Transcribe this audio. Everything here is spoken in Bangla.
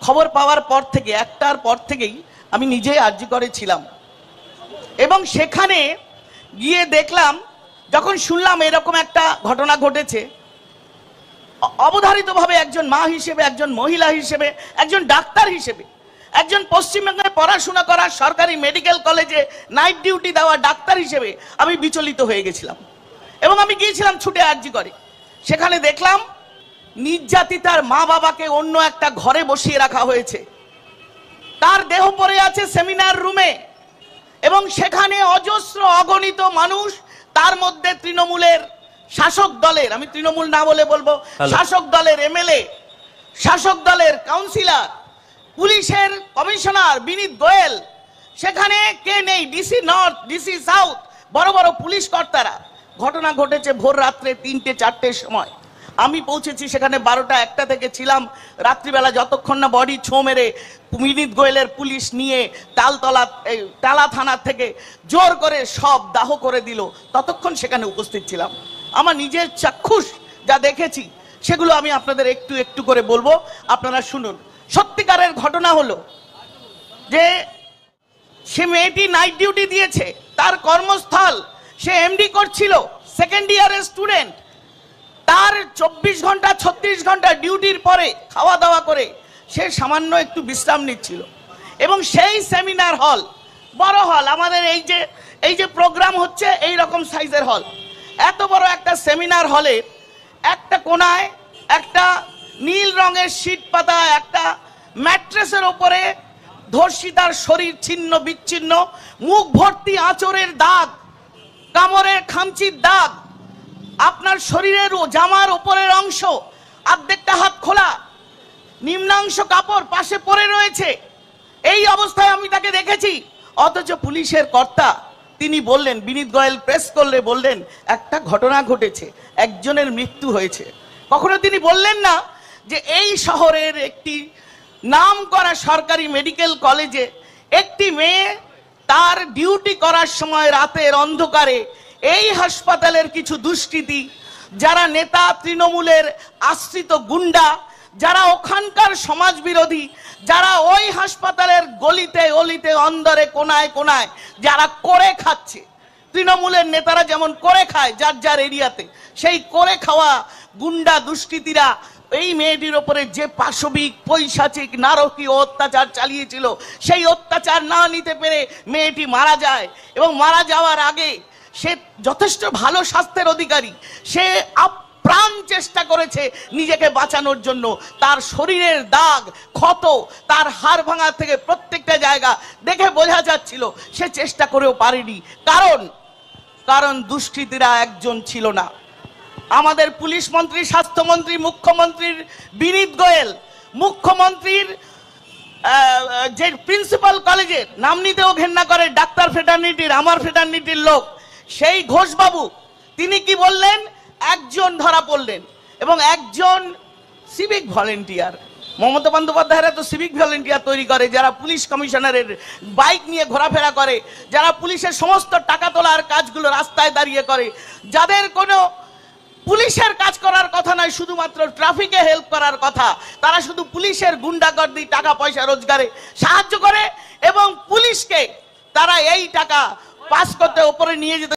খবর পাওয়ার পর থেকে একটার পর থেকেই আমি নিজে আরজি করে ছিলাম এবং সেখানে গিয়ে দেখলাম, যখন শুনলাম এরকম একটা ঘটনা ঘটেছে, অবধারিতভাবে একজন মা হিসেবে, একজন মহিলা হিসেবে, একজন ডাক্তার হিসেবে, একজন পশ্চিমবঙ্গে পড়াশোনা করা সরকারি মেডিকেল কলেজে নাইট ডিউটি দেওয়া ডাক্তার হিসেবে আমি বিচলিত হয়ে গেছিলাম এবং আমি গিয়েছিলাম ছুটে আরজি করে। সেখানে দেখলাম নির্যাতিতার মা বাবাকে অন্য একটা ঘরে বসিয়ে রাখা হয়েছে, তার দেহ পড়ে আছে সেমিনার রুমে এবং সেখানে অজস্র অগণিত মানুষ, তার মধ্যে তৃণমূলের শাসক দলের, আমি তৃণমূল না বলে বলবো শাসক দলের এমএলএ, শাসক দলের কাউন্সিলর, পুলিশের কমিশনার বিনীত গোয়েল, সেখানে কে নেই, ডিসি নর্থ, ডিসি সাউথ, বড় বড় পুলিশ কর্তারা। ঘটনা ঘটেছে ভোর রাত্রে 3টে-4টের সময়। আমি পৌঁছেছি সেখানে 12টা-1টা থেকে ছিলাম। রাত্রিবেলা যতক্ষণ না বডি ছোঁ মেরে বিনীত গোয়েলের পুলিশ নিয়ে টালা থানার থেকে জোর করে সব দাহ করে দিল, ততক্ষণ সেখানে উপস্থিত ছিলাম। আমার নিজের চাক্ষুষ যা দেখেছি সেগুলো আমি আপনাদের একটু একটু করে বলবো, আপনারা শুনুন। সত্যিকারের ঘটনা হলো যে সে মেয়েটি নাইট ডিউটি দিয়েছে, তার কর্মস্থল, সে এমডি করছিল, সেকেন্ড ইয়ারের স্টুডেন্ট। তার 24 ঘন্টা 36 ঘন্টা ডিউটির পরে খাওয়া দাওয়া করে সে সামান্য একটু বিশ্রাম নিচ্ছিল এবং সেই সেমিনার হল, বড় হল, আমাদের এই যে প্রোগ্রাম হচ্ছে এই রকম সাইজের হল, এত বড় একটা সেমিনার হলে একটা কোনায় একটা নীল রঙের শীট পাতা, একটা ম্যাট্রেসের ওপরে ধর্ষিতার শরীর ছিন্ন বিচ্ছিন্ন, মুখ ভর্তি আঁচড়ের দাগ, কামড়ের খামচির দাগ, আপনার শরীরের জামার উপরের অংশ অর্ধেকটা হাত খোলা, নিম্নাংশ কাপড় পাশে পড়ে রয়েছে। এই অবস্থায় আমি তাকে দেখেছি। অথচ পুলিশের কর্তা তিনি বললেন, বিনীত গোয়েল প্রেস করলে বললেন একটা ঘটনা ঘটেছে, একজনের মৃত্যু হয়েছে। কখনো তিনি বললেন না যে এই শহরের একটি নামকরা সরকারি মেডিকেল কলেজে একটি মেয়ে তার ডিউটি করার সময় রাতের অন্ধকারে এই হাসপাতালের কিছু দুষ্কৃতী, যারা নেতা তৃণমূলের আশ্রিত গুন্ডা, যারা ওখানকার সমাজ বিরোধী, যারা ওই হাসপাতালের গলিতে অলিতে অন্দরে কোনায় কোনায় যারা করে খাচ্ছে, তৃণমূলের নেতারা যেমন করে খায় যার যার এরিয়াতে, সেই করে খাওয়া গুন্ডা দুষ্কৃতীরা এই মেয়েটির ওপরে যে পাশবিক পৈশাচিক নারকীয় অত্যাচার চালিয়েছিল, সেই অত্যাচার না নিতে পেরে মেয়েটি মারা যায় এবং মারা যাওয়ার আগে সে যথেষ্ট ভালো স্বাস্থ্যের অধিকারী, সে আপ্রাণ চেষ্টা করেছে নিজেকে বাঁচানোর জন্য। তার শরীরের দাগ ক্ষত, তার হাড় ভাঙা থেকে প্রত্যেকটা জায়গা দেখে বোঝা যাচ্ছিল সে চেষ্টা করেও পারেনি। কারণ দুষ্কৃতীরা একজন ছিল না, আমাদের পুলিশ মন্ত্রী, স্বাস্থ্যমন্ত্রী, মুখ্যমন্ত্রীর বিনীত গোয়েল, মুখ্যমন্ত্রীর যে প্রিন্সিপাল কলেজের নাম নিতেও ঘেন্না করে ডাক্তার ফ্রেটার্নিটির, আমার ফ্রেটার্নিটির লোক, সেই ঘোষবাবু, তিনি কি বললেন? একজন ধরা পড়লেন এবং একজন সিভিক ভলেন্টিয়ার। মমতা বন্দ্যোপাধ্যায়রা তো সিভিক ভলেন্টিয়ার তৈরি করে, যারা পুলিশ কমিশনারের বাইক নিয়ে ঘোরাফেরা করে, যারা পুলিশের সমস্ত টাকা তোলার কাজগুলো রাস্তায় দাঁড়িয়ে করে, যাদের কোনো পুলিশের কাজ করার কথা নয়, শুধুমাত্র ট্রাফিকে হেল্প করার কথা, তারা শুধু পুলিশের গুন্ডাগর্দি টাকা পয়সা রোজগারে সাহায্য করে এবং পুলিশকে তারা এই টাকা পাস করতে ওপরে নিয়ে যেতে